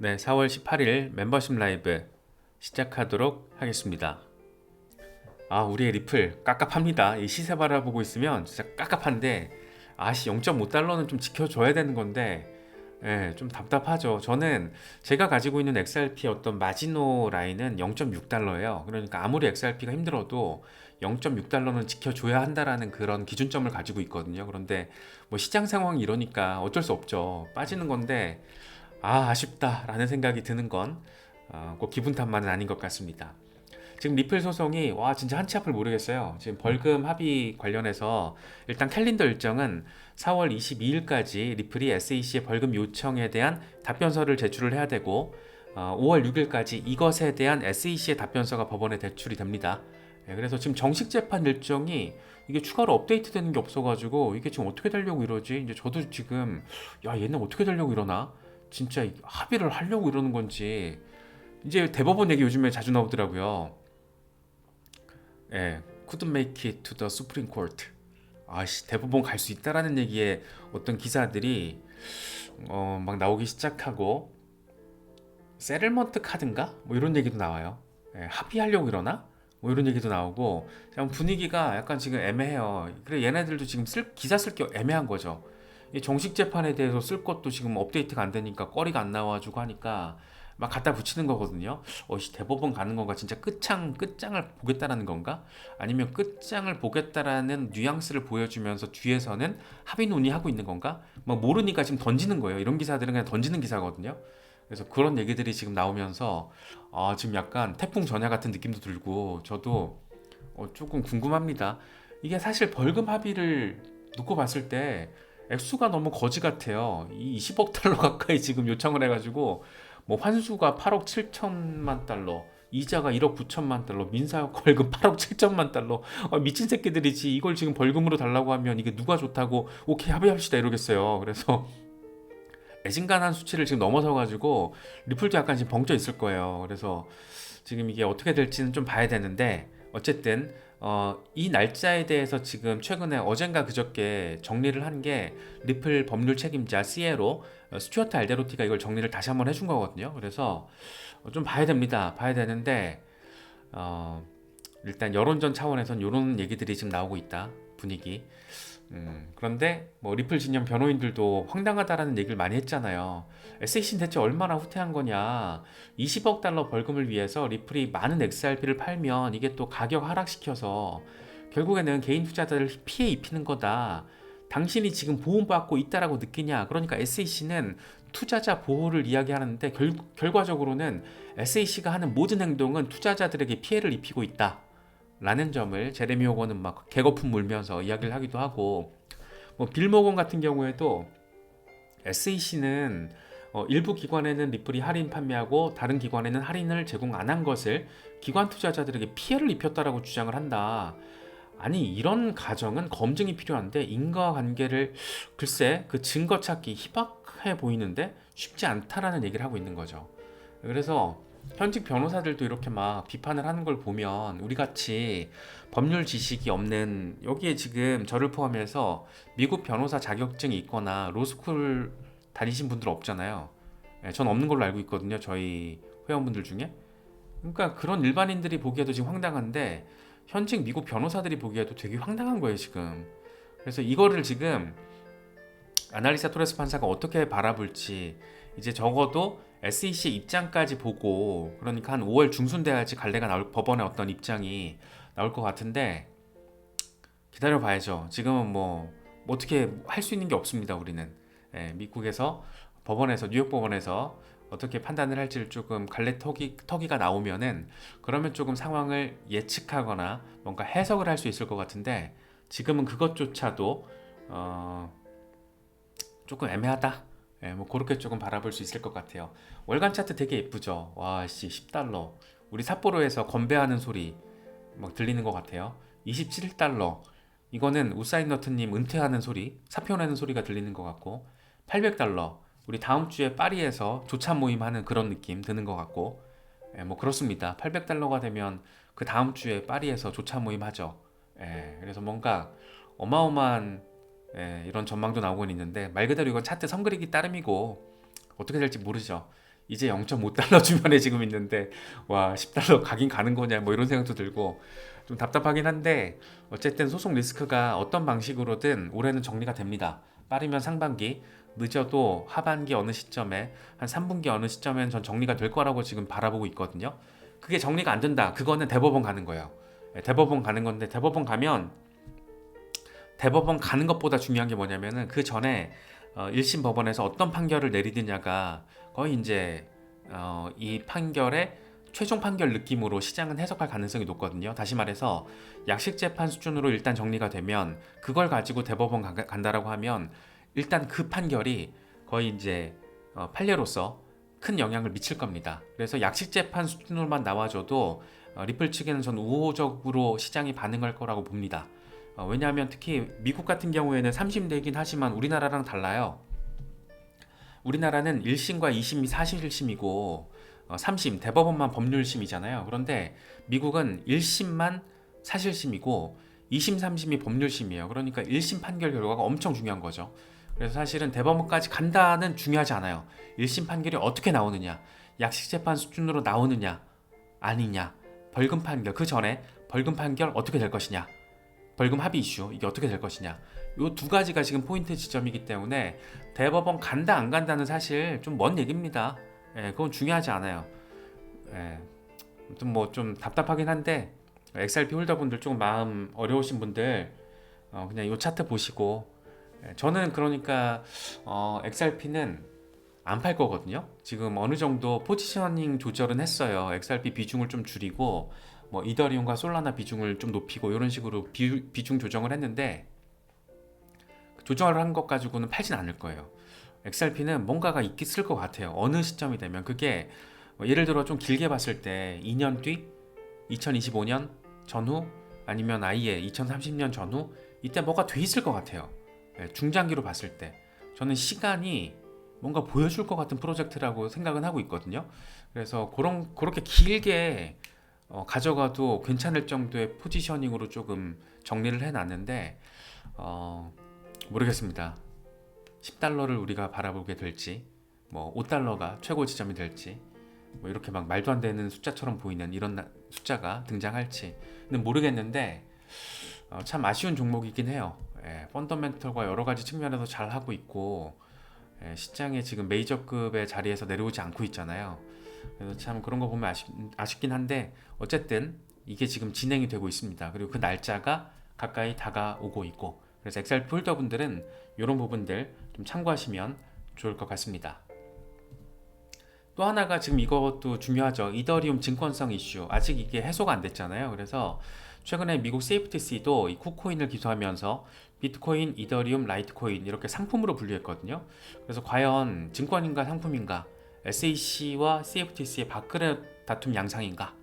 네, 4월 18일 멤버십 라이브 시작하도록 하겠습니다. 우리의 리플 깝깝합니다. 이 시세 바라보고 있으면 진짜 깝깝한데, 0.5달러는 좀 지켜줘야 되는 건데, 좀 답답하죠. 저는 제가 가지고 있는 XRP의 어떤 마지노 라인은 0.6달러예요. 그러니까 아무리 XRP가 힘들어도 0.6달러는 지켜줘야 한다라는 그런 기준점을 가지고 있거든요. 그런데 뭐 시장 상황이 이러니까 어쩔 수 없죠. 빠지는 건데, 아쉽다라는 생각이 드는 건 꼭 기분 탓만은 아닌 것 같습니다. 지금 리플 소송이 진짜 한치 앞을 모르겠어요. 지금 벌금 합의 관련해서 일단 캘린더 일정은 4월 22일까지 리플이 SEC의 벌금 요청에 대한 답변서를 제출을 해야 되고 5월 6일까지 이것에 대한 SEC의 답변서가 법원에 제출이 됩니다. 그래서 지금 정식 재판 일정이 이게 추가로 업데이트 되는 게 없어가지고 이게 지금 어떻게 되려고 이러지? 이제 저도 지금 얘는 어떻게 되려고 이러나? 진짜 합의를 하려고 이러는 건지 이제 대법원 얘기 요즘에 자주 나오더라고요. couldn't make it to the Supreme Court. 대법원 갈 수 있다라는 얘기에 어떤 기사들이 막 나오기 시작하고 세틀먼트 카드인가? 뭐 이런 얘기도 나와요. 합의하려고 이러나? 뭐 이런 얘기도 나오고 분위기가 약간 지금 애매해요. 그래 얘네들도 지금 기사 쓸 게 애매한 거죠. 이 정식 재판에 대해서 쓸 것도 지금 업데이트가 안 되니까 거리가 안 나와주고 하니까 막 갖다 붙이는 거거든요. 대법원 가는 건가? 진짜 끝장을 보겠다라는 건가? 아니면 끝장을 보겠다라는 뉘앙스를 보여주면서 뒤에서는 합의 논의하고 있는 건가? 막 모르니까 지금 던지는 거예요. 이런 기사들은 그냥 던지는 기사거든요. 그래서 그런 얘기들이 지금 나오면서 지금 약간 태풍 전야 같은 느낌도 들고 저도 조금 궁금합니다. 이게 사실 벌금 합의를 놓고 봤을 때 액수가 너무 거지 같아요. 이 20억 달러 가까이 지금 요청을 해가지고 뭐 환수가 8억 7천만 달러, 이자가 1억 9천만 달러, 민사 벌금 8억 7천만 달러. 미친 새끼들이지. 이걸 지금 벌금으로 달라고 하면 이게 누가 좋다고 오케이 합의합시다 이러겠어요. 그래서 애진간한 수치를 지금 넘어서가지고 리플도 약간 지금 벙쪄 있을 거예요. 그래서 지금 이게 어떻게 될지는 좀 봐야 되는데 어쨌든 이 날짜에 대해서 지금 최근에 어젠가 그저께 정리를 한 게 리플 법률 책임자 CEO로 스튜어트 알데로티가 이걸 정리를 다시 한번 해준 거거든요. 그래서 좀 봐야 됩니다. 봐야 되는데 어, 일단 여론전 차원에선 이런 얘기들이 지금 나오고 있다. 분위기. 그런데 뭐 리플 진영 변호인들도 황당하다라는 얘기를 많이 했잖아요. SEC는 대체 얼마나 후퇴한 거냐. 20억 달러 벌금을 위해서 리플이 많은 XRP를 팔면 이게 또 가격 하락시켜서 결국에는 개인 투자자를 피해 입히는 거다. 당신이 지금 보호받고 있다라고 느끼냐. 그러니까 SEC는 투자자 보호를 이야기하는데 결과적으로는 SEC가 하는 모든 행동은 투자자들에게 피해를 입히고 있다. 라는 점을 제레미 호건은 막 개거품 물면서 이야기를 하기도 하고 뭐 빌모건 같은 경우에도 SEC는 일부 기관에는 리플이 할인 판매하고 다른 기관에는 할인을 제공 안 한 것을 기관 투자자들에게 피해를 입혔다라고 주장을 한다. 아니 이런 가정은 검증이 필요한데 인과관계를 글쎄 그 증거 찾기 희박해 보이는데 쉽지 않다라는 얘기를 하고 있는 거죠. 그래서 현직 변호사들도 이렇게 막 비판을 하는 걸 보면 우리 같이 법률 지식이 없는 여기에 지금 저를 포함해서 미국 변호사 자격증이 있거나 로스쿨 다니신 분들 없잖아요. 전 없는 걸로 알고 있거든요. 저희 회원분들 중에. 그러니까 그런 일반인들이 보기에도 지금 황당한데 현직 미국 변호사들이 보기에도 되게 황당한 거예요, 지금. 그래서 이거를 지금 아날리사 토레스 판사가 어떻게 바라볼지 이제 적어도 SEC 입장까지 보고 그러니까 한 5월 중순 돼야지 갈래가 나올 법원의 어떤 입장이 나올 것 같은데 기다려 봐야죠. 지금은 뭐 어떻게 할 수 있는 게 없습니다. 우리는 미국에서 법원에서 뉴욕 법원에서 어떻게 판단을 할지를 조금 갈래터기가 나오면은 그러면 조금 상황을 예측하거나 뭔가 해석을 할 수 있을 것 같은데 지금은 그것조차도 어, 조금 애매하다. 뭐 그렇게 조금 바라볼 수 있을 것 같아요. 월간 차트 되게 예쁘죠. 와, 씨, 10달러. 우리 삿포로에서 건배하는 소리 막 들리는 것 같아요. 27달러. 이거는 우사인 너트님 은퇴하는 소리, 사표 내는 소리가 들리는 것 같고, 800달러. 우리 다음 주에 파리에서 조찬 모임 하는 그런 느낌 드는 것 같고, 뭐 그렇습니다. 800달러가 되면 그 다음 주에 파리에서 조찬 모임 하죠. 그래서 뭔가 어마어마한 이런 전망도 나오고 있는데 말 그대로 이건 차트 선그리기 따름이고 어떻게 될지 모르죠. 이제 0.5달러 주변에 지금 있는데 와 10달러 가긴 가는 거냐 뭐 이런 생각도 들고 좀 답답하긴 한데 어쨌든 소송 리스크가 어떤 방식으로든 올해는 정리가 됩니다. 빠르면 상반기, 늦어도 하반기 어느 시점에 한 3분기 어느 시점엔 전 정리가 될 거라고 지금 바라보고 있거든요. 그게 정리가 안 된다. 그거는 대법원 가는 거예요. 대법원 가는 건데 대법원 가면 대법원 가는 것보다 중요한 게 뭐냐면은 그 전에 1심 법원에서 어떤 판결을 내리느냐가 거의 이제 이 판결의 최종 판결 느낌으로 시장은 해석할 가능성이 높거든요. 다시 말해서 약식 재판 수준으로 일단 정리가 되면 그걸 가지고 대법원 간다라고 하면 일단 그 판결이 거의 이제 판례로서 큰 영향을 미칠 겁니다. 그래서 약식 재판 수준으로만 나와줘도 리플 측에는 전 우호적으로 시장이 반응할 거라고 봅니다. 왜냐하면 특히 미국 같은 경우에는 3심 되긴 하지만 우리나라랑 달라요. 우리나라는 1심과 2심이 사실심이고 3심 대법원만 법률심이잖아요. 그런데 미국은 1심만 사실심이고 2심, 3심이 법률심이에요. 그러니까 1심 판결 결과가 엄청 중요한 거죠. 그래서 사실은 대법원까지 간다는 중요하지 않아요. 1심 판결이 어떻게 나오느냐, 약식재판 수준으로 나오느냐, 아니냐, 벌금 판결, 그 전에 벌금 판결 어떻게 될 것이냐, 벌금 합의 이슈 이게 어떻게 될 것이냐, 이 두 가지가 지금 포인트 지점이기 때문에 대법원 간다 안 간다는 사실 좀 먼 얘기입니다. 그건 중요하지 않아요. 아무튼 뭐 좀 답답하긴 한데 XRP 홀더분들 조금 마음 어려우신 분들 그냥 이 차트 보시고 저는 그러니까 XRP는 안 팔 거거든요. 지금 어느 정도 포지셔닝 조절은 했어요. XRP 비중을 좀 줄이고 뭐 이더리움과 솔라나 비중을 좀 높이고 이런 식으로 비중 조정을 했는데 조정을 한 것 가지고는 팔진 않을 거예요. XRP는 뭔가가 있을 것 같아요. 어느 시점이 되면 그게 예를 들어 좀 길게 봤을 때 2년 뒤, 2025년 전후 아니면 아예 2030년 전후 이때 뭐가 돼 있을 것 같아요. 중장기로 봤을 때 저는 시간이 뭔가 보여줄 것 같은 프로젝트라고 생각은 하고 있거든요. 그래서 그렇게 길게 가져가도 괜찮을 정도의 포지셔닝으로 조금 정리를 해놨는데 모르겠습니다. 10달러를 우리가 바라보게 될지 뭐 5달러가 최고 지점이 될지 뭐 이렇게 막 말도 안 되는 숫자처럼 보이는 이런 숫자가 등장할지 는 모르겠는데 참 아쉬운 종목이긴 해요. 펀더멘털과 여러 가지 측면에서 잘 하고 있고 시장에 지금 메이저급의 자리에서 내려오지 않고 있잖아요. 그래서 참 그런 거 보면 아쉽긴 한데 어쨌든 이게 지금 진행이 되고 있습니다. 그리고 그 날짜가 가까이 다가오고 있고 그래서 XRP 홀더분들은 이런 부분들 좀 참고하시면 좋을 것 같습니다. 또 하나가 지금 이것도 중요하죠. 이더리움 증권성 이슈 아직 이게 해소가 안 됐잖아요. 그래서 최근에 미국 CFTC도 이 쿠코인을 기소하면서 비트코인, 이더리움, 라이트코인 이렇게 상품으로 분류했거든요. 그래서 과연 증권인가 상품인가, SEC와 CFTC의 밥그릇 다툼 양상인가,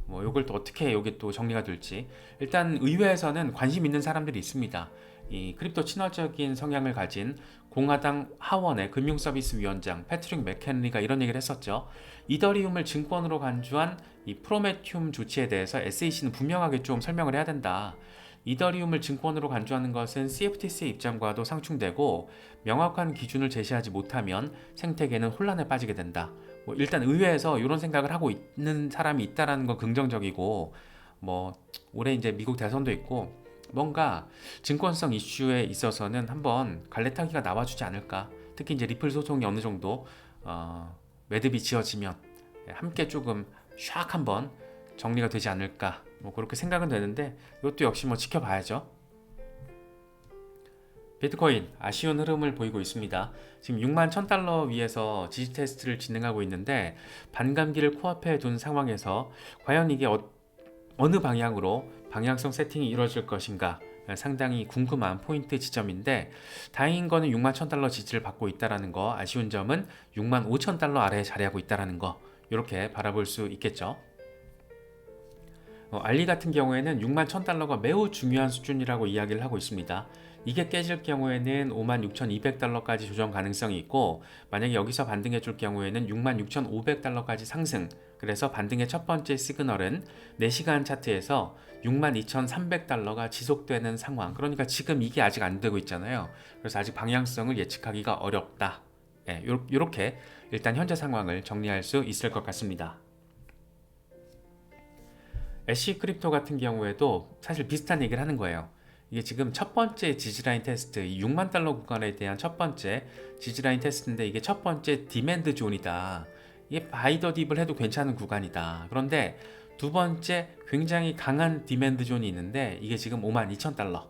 뭐 이걸 또 어떻게 여기 또 정리가 될지. 일단 의회에서는 관심 있는 사람들이 있습니다. 이 크립토 친화적인 성향을 가진 공화당 하원의 금융서비스위원장 패트릭 맥헨리가 이런 얘기를 했었죠. 이더리움을 증권으로 간주한 이 프로메티움 조치에 대해서 SEC는 분명하게 좀 설명을 해야 된다. 이더리움을 증권으로 간주하는 것은 CFTC의 입장과도 상충되고 명확한 기준을 제시하지 못하면 생태계는 혼란에 빠지게 된다. 뭐 일단 의회에서 이런 생각을 하고 있는 사람이 있다라는 건 긍정적이고 뭐 올해 이제 미국 대선도 있고 뭔가 증권성 이슈에 있어서는 한번 갈래타기가 나와주지 않을까. 특히 이제 리플 소송이 어느 정도 매듭이 지어지면 함께 조금 샥 한번 정리가 되지 않을까. 뭐 그렇게 생각은 되는데 이것도 역시 뭐 지켜봐야죠. 비트코인 아쉬운 흐름을 보이고 있습니다. 지금 6만 1000달러 위에서 지지 테스트를 진행하고 있는데 반감기를 코앞에 둔 상황에서 과연 이게 어느 방향으로 방향성 세팅이 이루어질 것인가 상당히 궁금한 포인트 지점인데 다행인 거는 6만 1000달러 지지를 받고 있다는 거, 아쉬운 점은 6만 5000달러 아래에 자리하고 있다는 거 이렇게 바라볼 수 있겠죠. 알리 같은 경우에는 6만 1000달러가 매우 중요한 수준이라고 이야기를 하고 있습니다. 이게 깨질 경우에는 5만 6200달러까지 조정 가능성이 있고 만약에 여기서 반등해 줄 경우에는 6만 6500달러까지 상승. 그래서 반등의 첫 번째 시그널은 4시간 차트에서 6만 2300달러가 지속되는 상황. 그러니까 지금 이게 아직 안 되고 있잖아요. 그래서 아직 방향성을 예측하기가 어렵다. 이렇게 일단 현재 상황을 정리할 수 있을 것 같습니다. 애쉬 크립토 같은 경우에도 사실 비슷한 얘기를 하는 거예요. 이게 지금 첫 번째 지지라인 테스트, 이 6만 달러 구간에 대한 첫 번째 지지라인 테스트인데 이게 첫 번째 디맨드 존이다. 이게 바이 더 딥을 해도 괜찮은 구간이다. 그런데 두 번째 굉장히 강한 디맨드 존이 있는데 이게 지금 5만 2천 달러.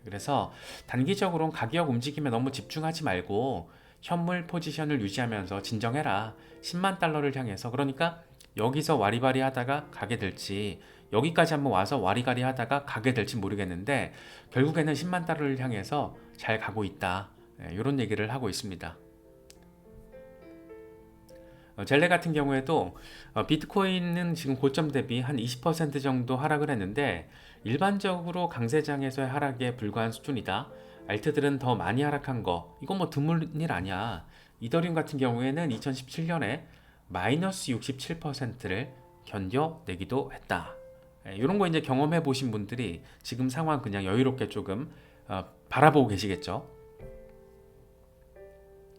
그래서 단기적으로는 가격 움직임에 너무 집중하지 말고 현물 포지션을 유지하면서 진정해라. 10만 달러를 향해서. 그러니까 여기서 와리가리 하다가 가게 될지 여기까지 한번 와서 와리가리 하다가 가게 될지 모르겠는데 결국에는 10만 달러를 향해서 잘 가고 있다. 이런 얘기를 하고 있습니다. 젤레 같은 경우에도 비트코인은 지금 고점 대비 한 20% 정도 하락을 했는데 일반적으로 강세장에서의 하락에 불과한 수준이다. 알트들은 더 많이 하락한 거 이건 뭐 드문 일 아니야. 이더리움 같은 경우에는 2017년에 마이너스 67%를 견뎌내기도 했다. 이런 거 이제 경험해 보신 분들이 지금 상황 그냥 여유롭게 조금 바라보고 계시겠죠.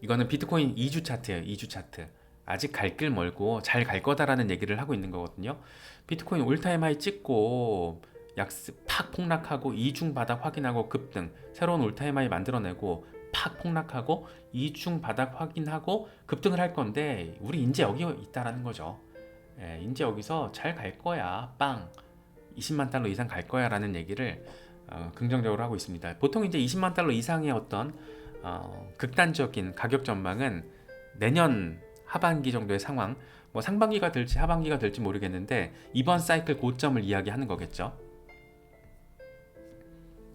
이거는 비트코인 2주 차트예요. 2주 차트. 아직 갈 길 멀고 잘 갈 거다라는 얘기를 하고 있는 거거든요. 비트코인 올타임 하이 찍고 약스 팍 폭락하고 이중 바닥 확인하고 급등, 새로운 올타임 하이 만들어내고 팍 폭락하고 이중 바닥 확인하고 급등을 할 건데 우리 인제 여기 있다라는 거죠. 인제 여기서 잘 갈 거야. 빵. 20만 달러 이상 갈 거야 라는 얘기를 긍정적으로 하고 있습니다. 보통 이제 20만 달러 이상의 어떤 극단적인 가격 전망은 내년 하반기 정도의 상황, 뭐 상반기가 될지 하반기가 될지 모르겠는데 이번 사이클 고점을 이야기하는 거겠죠.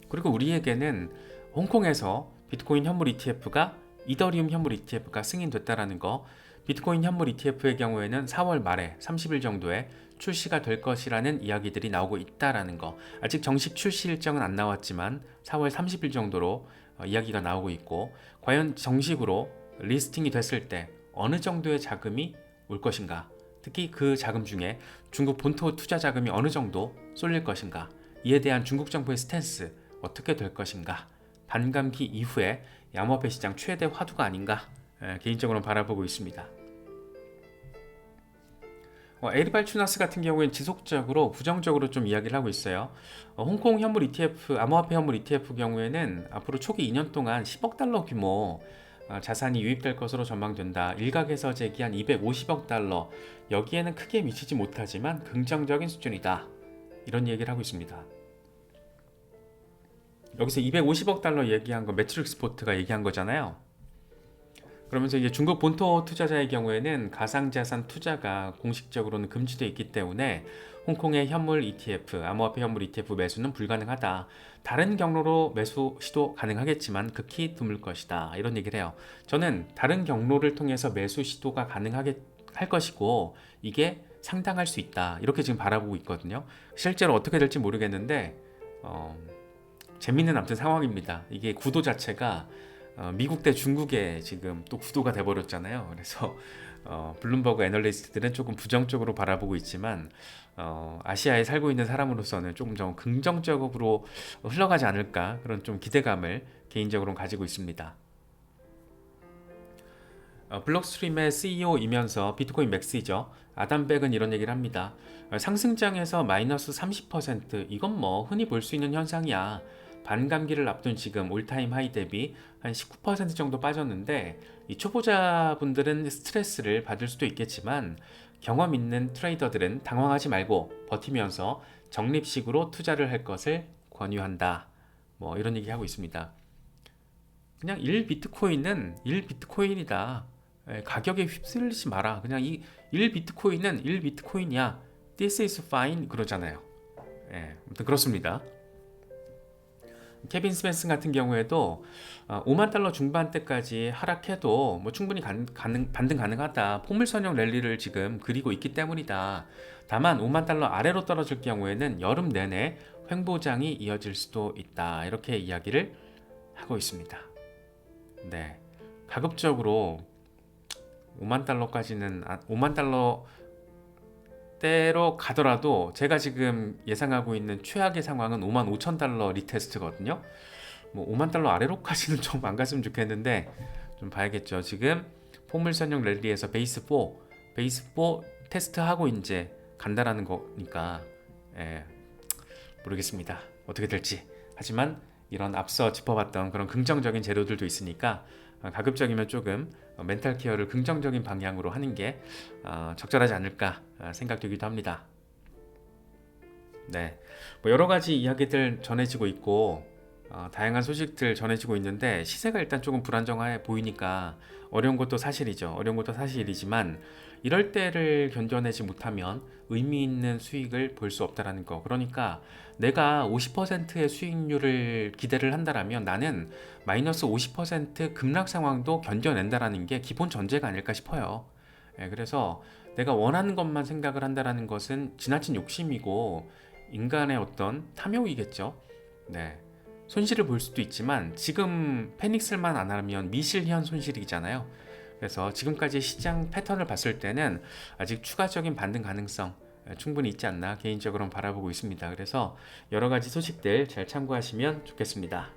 그리고 우리에게는 홍콩에서 비트코인 현물 ETF가 이더리움 현물 ETF가 승인됐다라는 거, 비트코인 현물 ETF의 경우에는 4월 말에 30일 정도에 출시가 될 것이라는 이야기들이 나오고 있다라는 거. 아직 정식 출시 일정은 안 나왔지만 4월 30일 정도로 이야기가 나오고 있고, 과연 정식으로 리스팅이 됐을 때 어느 정도의 자금이 올 것인가, 특히 그 자금 중에 중국 본토 투자 자금이 어느 정도 쏠릴 것인가, 이에 대한 중국 정부의 스탠스 어떻게 될 것인가, 반감기 이후에 암호화폐 시장 최대 화두가 아닌가 개인적으로는 바라보고 있습니다. 에리발추나스 같은 경우에는 지속적으로 부정적으로 좀 이야기를 하고 있어요. 홍콩 현물 ETF, 암호화폐 현물 ETF 경우에는 앞으로 초기 2년 동안 10억 달러 규모 자산이 유입될 것으로 전망된다. 일각에서 제기한 250억 달러, 여기에는 크게 미치지 못하지만 긍정적인 수준이다. 이런 얘기를 하고 있습니다. 여기서 250억 달러 얘기한 거 매트릭스 포트가 얘기한 거잖아요. 그러면서 이제 중국 본토 투자자의 경우에는 가상자산 투자가 공식적으로는 금지되어 있기 때문에 홍콩의 현물 ETF, 암호화폐 현물 ETF 매수는 불가능하다. 다른 경로로 매수 시도 가능하겠지만 극히 드물 것이다. 이런 얘기를 해요. 저는 다른 경로를 통해서 매수 시도가 가능하게 할 것이고 이게 상당할 수 있다. 이렇게 지금 바라보고 있거든요. 실제로 어떻게 될지 모르겠는데 재밌는 아무튼 상황입니다. 이게 구도 자체가 미국 대 중국의 지금 또 구도가 돼버렸잖아요. 그래서 블룸버그 애널리스트들은 조금 부정적으로 바라보고 있지만 아시아에 살고 있는 사람으로서는 조금 더 긍정적으로 흘러가지 않을까, 그런 좀 기대감을 개인적으로 가지고 있습니다. 블록스트림의 CEO이면서 비트코인 맥스이죠. 아담 백은 이런 얘기를 합니다. 상승장에서 마이너스 30%, 이건 뭐 흔히 볼 수 있는 현상이야. 반감기를 앞둔 지금 올타임 하이 대비 한 19% 정도 빠졌는데 이 초보자분들은 스트레스를 받을 수도 있겠지만 경험 있는 트레이더들은 당황하지 말고 버티면서 적립식으로 투자를 할 것을 권유한다. 뭐 이런 얘기 하고 있습니다. 그냥 1비트코인은 1비트코인이다. 가격에 휩쓸리지 마라. 그냥 이 1비트코인은 1비트코인이야. This is fine 그러잖아요. 아무튼 그렇습니다. 케빈 스펜슨 같은 경우에도 5만 달러 중반대까지 하락해도 뭐 충분히 반등 가능하다. 포물선형 랠리를 지금 그리고 있기 때문이다. 다만 5만 달러 아래로 떨어질 경우에는 여름 내내 횡보장이 이어질 수도 있다. 이렇게 이야기를 하고 있습니다. 네, 가급적으로 5만 달러까지는 5만 달러 때로 가더라도 제가 지금 예상하고 있는 최악의 상황은 5만 5천 달러 리테스트거든요. 뭐 5만 달러 아래로까지는 좀 안 갔으면 좋겠는데 좀 봐야겠죠. 지금 포물선형 랠리에서 베이스 4 테스트하고 이제 간다라는 거니까 예, 모르겠습니다. 어떻게 될지. 하지만 이런 앞서 짚어봤던 그런 긍정적인 재료들도 있으니까 가급적이면 조금 멘탈 케어를 긍정적인 방향으로 하는 게 적절하지 않을까 생각되기도 합니다. 네, 뭐 여러 가지 이야기들 전해지고 있고 다양한 소식들 전해지고 있는데 시세가 일단 조금 불안정해 보이니까 어려운 것도 사실이죠. 어려운 것도 사실이지만 이럴 때를 견뎌내지 못하면 의미 있는 수익을 볼 수 없다라는 거. 그러니까 내가 50%의 수익률을 기대를 한다라면 나는 마이너스 50% 급락 상황도 견뎌낸다라는 게 기본 전제가 아닐까 싶어요. 예, 그래서 내가 원하는 것만 생각을 한다라는 것은 지나친 욕심이고 인간의 어떤 탐욕이겠죠. 네. 손실을 볼 수도 있지만 지금 패닉을만 안 하면 미실현 손실이잖아요. 그래서 지금까지 시장 패턴을 봤을 때는 아직 추가적인 반등 가능성 충분히 있지 않나 개인적으로는 바라보고 있습니다. 그래서 여러 가지 소식들 잘 참고하시면 좋겠습니다.